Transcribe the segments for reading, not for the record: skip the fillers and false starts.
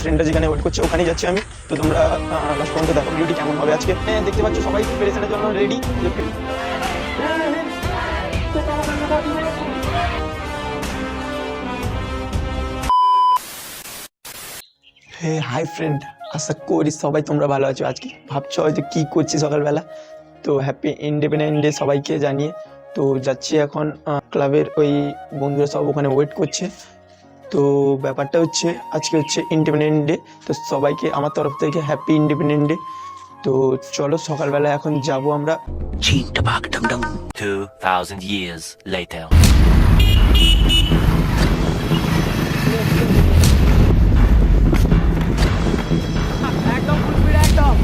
ফ্রেন্ডরা যেখানে ওয়েট করছে ওখানেই যাচ্ছি আমি। তো তোমরা লাস্ট পর্যন্ত দেখো ভিডিওটি কেমন হবে আজকে। দেখতে পাচ্ছ সবাই প্রিপারেশনের জন্য রেডি। হে হাই ফ্রেন্ড, আশা করি সবাই তোমরা ভালো আছো। আজকে ভাবছো হয়তো কী করছি সকালবেলা, তো হ্যাপি ইন্ডিপেন্ডেন্স ডে সবাইকে জানিয়ে তো যাচ্ছি এখন ক্লাবের ওই বন্ধুরা সব ওখানে ওয়েট করছে। তো ব্যাপারটা হচ্ছে আজকে হচ্ছে ইন্ডিপেন্ডেন্ট ডে, তো সবাইকে আমার তরফ থেকে হ্যাপি ইন্ডিপেন্ডেন্ট ডে। তো চলো সকালবেলা এখন যাব আমরা। 2000 years later. একদম ফুল স্পিড, একদম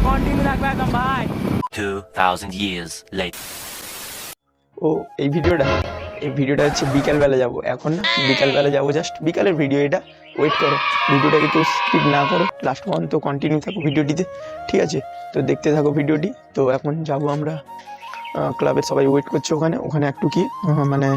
কন্টিনিউ রাখবে একদম ভাই। 2000 years later. ও এই ভিডিওটা হচ্ছে বিকালবেলা যাব, এখন না বিকালবেলা যাবো, জাস্ট বিকালের ভিডিও এটা। ওয়েট করো, ভিডিওটাকে কেউ স্কিপ না করো, লাস্ট পর্যন্ত কন্টিনিউ থাকো ভিডিওটিতে, ঠিক আছে? তো দেখতে থাকো ভিডিওটি। তো এখন যাব আমরা ক্লাবের সবাই ওয়েট করছে ওখানে একটু কি মানে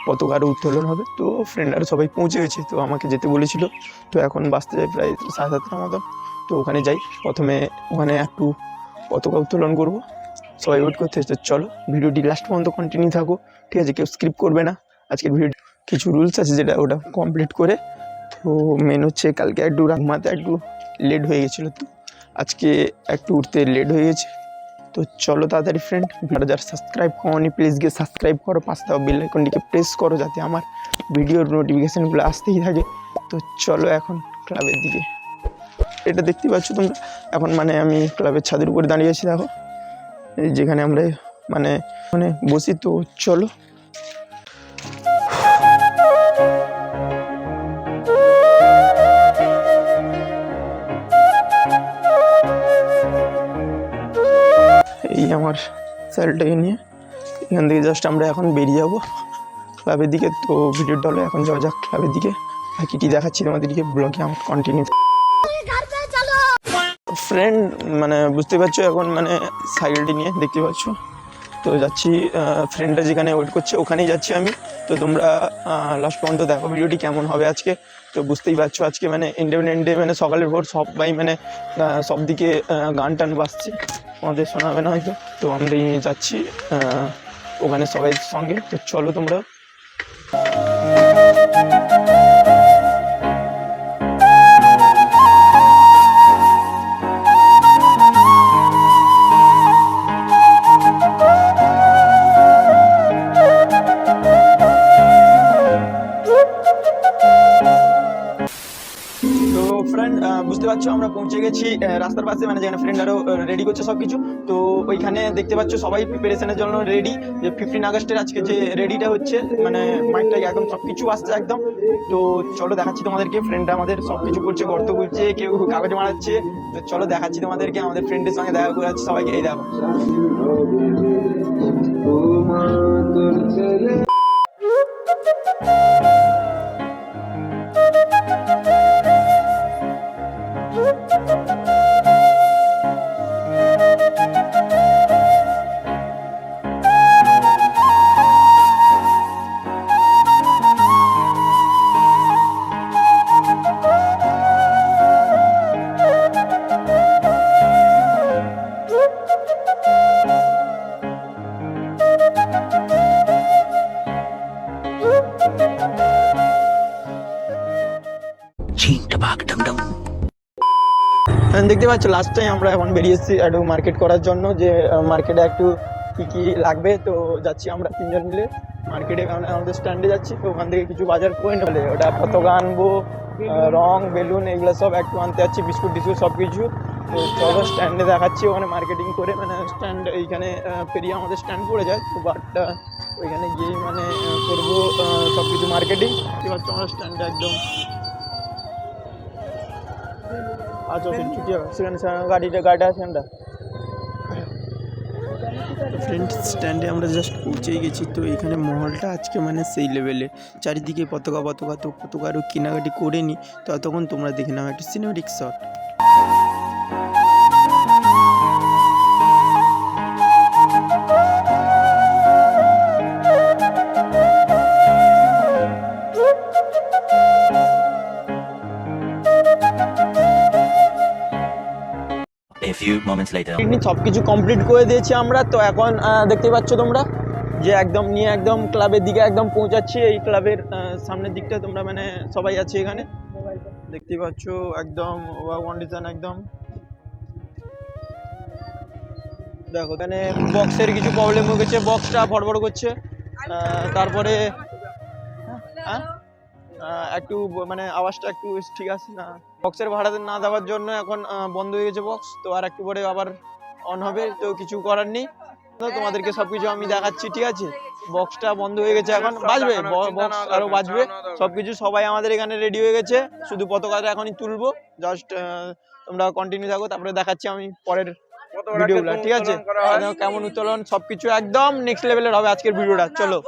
পতাকার উত্তোলন হবে। তো ফ্রেন্ডরা সবাই পৌঁছে গেছে, তো আমাকে যেতে বলেছিল। তো এখন বাসতে যাই প্রায় 7:30 মতন। তো ওখানে যাই, প্রথমে ওখানে একটু পতাকা উত্তোলন করবো, সবাই ওয়েট করতে। তো চলো ভিডিওটি লাস্ট পর্যন্ত কন্টিনিউ থাকো, ঠিক আছে? কেউ স্কিপ করবে না। আজকের ভিডিও কিছু রুলস আছে যেটা ওটা কমপ্লিট করে। তো মেন হচ্ছে কালকে একটু ঘুমাতে একটু লেট হয়ে গেছিলো, তো আজকে একটু উঠতে লেট হয়ে গেছে। তো চলো তাড়াতাড়ি ফ্রেন্ড, যারা সাবস্ক্রাইব করোনি প্লিজ গিয়ে সাবস্ক্রাইব করো, পাশে দেওয়া বেল আইকনটিকে প্রেস করো যাতে আমার ভিডিওর নোটিফিকেশানগুলো আসতেই থাকে। তো চলো এখন ক্লাবের দিকে। এটা দেখতে পাচ্ছ তোমরা, এখন মানে আমি ক্লাবের ছাদের উপরে দাঁড়িয়ে আছি, দেখো যেখানে আমরা মানে বসি। তো চলো এই আমার স্যালটাকে নিয়ে এখান থেকে জাস্ট আমরা এখন বেরিয়ে যাবো ক্লাবের দিকে। তো ভিডিওটা হলো এখন যাওয়া যাক ক্লাবের দিকে, বাকিটি দেখাচ্ছি তোমাদেরকে ব্লগে আমার কন্টিনিউ। ফ্রেন্ড মানে বুঝতে পারছো এখন মানে সাইকেলটি নিয়ে দেখতে পাচ্ছ, তো যাচ্ছি ফ্রেন্ডরা যেখানে ওয়েট করছে ওখানেই যাচ্ছি আমি। তো তোমরা লাস্ট পর্যন্ত দেখো ভিডিওটি কেমন হবে আজকে। তো বুঝতেই পারছো আজকে মানে ইন্ডিপেন্ডেন্ট ডে, মানে সকালের ভোর সবাই মানে সব দিকে গান টান বাজছে, আমাদের শোনাবে না হয়তো। তো আমরা যাচ্ছি ওখানে সবাই সঙ্গে। তো চলো তোমরা। বুঝতে পারছো আমরা পৌঁছে গেছি রাস্তার পাশে, মানে যেখানে ফ্রেন্ড আরও রেডি করছে সব কিছু। তো ওইখানে দেখতে পাচ্ছ সবাই প্রিপারেশনের জন্য রেডি, যে 15 আগস্টের আজকে যে রেডিটা হচ্ছে, মানে মাইকটাই একদম সব কিছু আসছে একদম। তো চলো দেখাচ্ছি তোমাদেরকে, ফ্রেন্ডরা আমাদের সব কিছু করছে, গর্ত করছে, কেউ কাগজ মারাচ্ছে। তো চলো দেখাচ্ছি তোমাদেরকে, আমাদের ফ্রেন্ডের সঙ্গে দেখা করে যাচ্ছে সবাইকে। এই দেখো দেখতে পাচ্ছ লাস্ট টাইম আমরা এখন বেরিয়ে এসেছি একটু মার্কেট করার জন্য, যে মার্কেটে একটু কী কী লাগবে। তো যাচ্ছি আমরা 3জন মিলে মার্কেটে, আমাদের স্ট্যান্ডে যাচ্ছি। তো ওখান থেকে কিছু বাজার পয়েন্ট হলে ওটা পতাকা আনবো, রং বেলুন এগুলো সব একটু আনতে যাচ্ছি, বিস্কুট টিস্কুট সব কিছু। তো চলো স্ট্যান্ডে দেখাচ্ছি, ওখানে মার্কেটিং করে মানে স্ট্যান্ড এইখানে পেরিয়ে আমাদের স্ট্যান্ড পড়ে যায়। তো বাটটা ওইখানে গিয়েই মানে করবো সব কিছু মার্কেটিং। এবার আমরা স্ট্যান্ডে একদম আচ্ছা ছুটি হবে সেখানে গাড়িটা আছে আমরা ফ্রেন্ড স্ট্যান্ডে আমরা জাস্ট পৌঁছেই গেছি। তো এখানে মহলটা আজকে মানে সেই লেভেলে, চারিদিকে পতাকা। তো পতাকা আরও কেনাকাটি করে নি, ততক্ষণ তোমরা দেখে নাও একটা cinematic shot. A few moments later. সব কিছু কমপ্লিট করে দিয়েছি আমরা। তো এখন দেখতেই পাচ্ছ তোমরা যে একদম নিয়ে একদম ক্লাবের দিকে একদম পৌঁছাচ্ছি। এই ক্লাবের সামনের দিকটা তোমরা মানে সবাই আছে এখানে দেখতেই পাচ্ছ, একদম কন্ডিশন একদম। দেখো এখানে বক্সের কিছু প্রবলেম হয়ে গেছে, বক্সটা ফড়ফড় করছে। তারপরে একটু মানে আওয়াজটা একটু ঠিক আছে না, বক্সের ভাড়াতে না দেওয়ার জন্য এখন বন্ধ হয়ে গেছে বক্স। তো আর একটু পরে আবার অন হবে, তো কিছু করার নেই। তোমাদেরকে সবকিছু আমি দেখাচ্ছি, ঠিক আছে? বক্সটা বন্ধ হয়ে গেছে, এখন বাজবে বক্স, আরো বাজবে সবকিছু। সবাই আমাদের এখানে রেডি হয়ে গেছে, শুধু পতাকাটা এখনই তুলবো। জাস্ট তোমরা কন্টিনিউ থাকো, তারপরে দেখাচ্ছি আমি পরের ভিডিওগুলো, ঠিক আছে? কেমন উত্তোলন সবকিছু একদম নেক্সট লেভেলের হবে আজকের ভিডিওটা। চলো।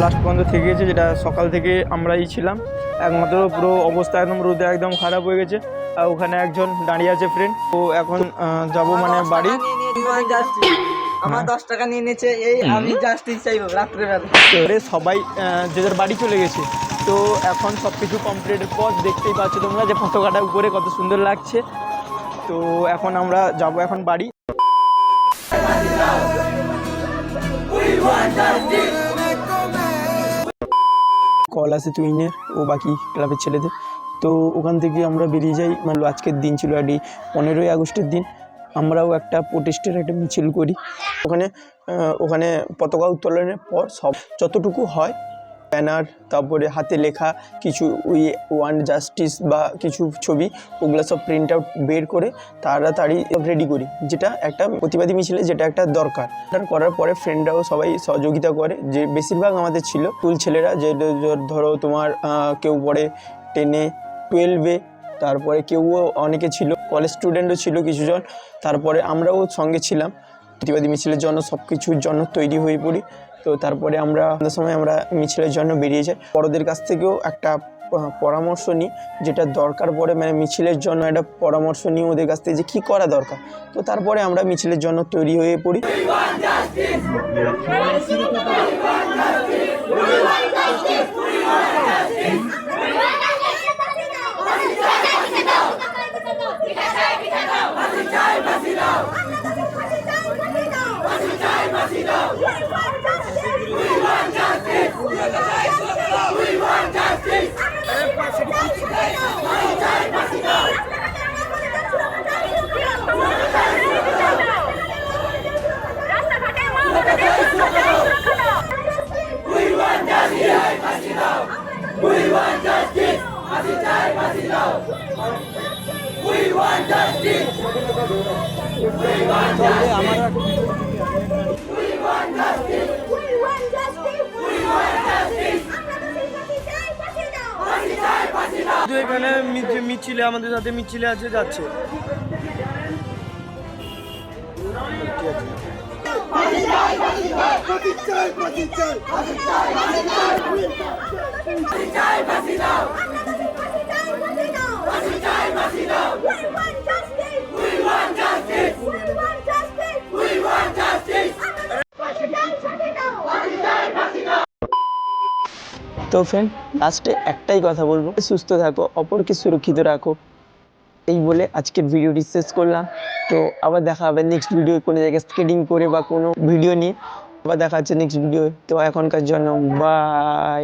লাস্ট পর্যন্ত থেকে গেছে, যেটা সকাল থেকে আমরাই ছিলাম একমাত্র। পুরো অবস্থা একদম রোদে একদম খারাপ হয়ে গেছে। আর ওখানে একজন দাঁড়িয়ে আছে ফ্রেন্ড। তো এখন যাব মানে বাড়ি। আমার 10 টাকা নিয়ে নিয়েছে, এই আমি জাস্টিস চাইবো রাত্রেবেলা। সবাই যে যার বাড়ি চলে গেছে। তো এখন সব কিছু কমপ্লিটের পর দেখতেই পাচ্ছ তোমরা যে পতাকাটা উপরে কত সুন্দর লাগছে। তো এখন আমরা যাব এখন বাড়ি। কল আসে টুইনের ও বাকি ক্লাবের ছেলেদের। তো ওখান থেকে আমরা বেরিয়ে যাই। মানে আজকের দিন ছিল এটি 15ই আগস্টের দিন। আমরাও একটা প্রোটেস্টের একটা মিছিল করি ওখানে পতাকা উত্তোলনের পর সব যতটুকু হয় ব্যানার, তারপরে হাতে লেখা কিছু ওয়ান জাস্টিস বা কিছু ছবি, ওগুলো সব প্রিন্ট আউট বের করে তাড়াতাড়ি রেডি করি, যেটা একটা প্রতিবাদী মিছিলে যেটা একটা দরকার। করার পরে ফ্রেন্ডরাও সবাই সহযোগিতা করে, যে বেশিরভাগ আমাদের ছিল স্কুল ছেলেরা, যে ধরো তোমার কেউ পড়ে 10-এ 12-এ, তারপরে কেউও অনেকে ছিল কলেজ স্টুডেন্টও ছিল কিছুজন। তারপরে আমরাও সঙ্গে ছিলাম প্রতিবাদী মিছিলের জন্য, সব কিছুর জন্য তৈরি হয়ে পড়ি। তো তারপরে আমরা সময় আমরা মিছিলের জন্য বেরিয়ে যাই। বড়দের কাছ থেকেও একটা পরামর্শ নিই, যেটা দরকার পড়ে মানে মিছিলের জন্য একটা পরামর্শ নিই ওদের কাছ থেকে যে কী করা দরকার। তো তারপরে আমরা মিছিলের জন্য তৈরি হয়ে পড়ি। তো এখানে মিছিলে আমাদের সাথে মিছিলে আছে যাচ্ছে। তো ফ্রেন্ড, লাস্টে একটাই কথা বলবো, সুস্থ থাকো, অপরকে সুরক্ষিত রাখো, এই বলে আজকের ভিডিওটি শেষ করলাম। তো আবার দেখা হবে নেক্সট ভিডিও কোনো জায়গায় স্কেটিং করে বা কোনো ভিডিও নিয়ে। আবার দেখা হচ্ছে নেক্সট ভিডিও। তো এখনকার জন্য বাই।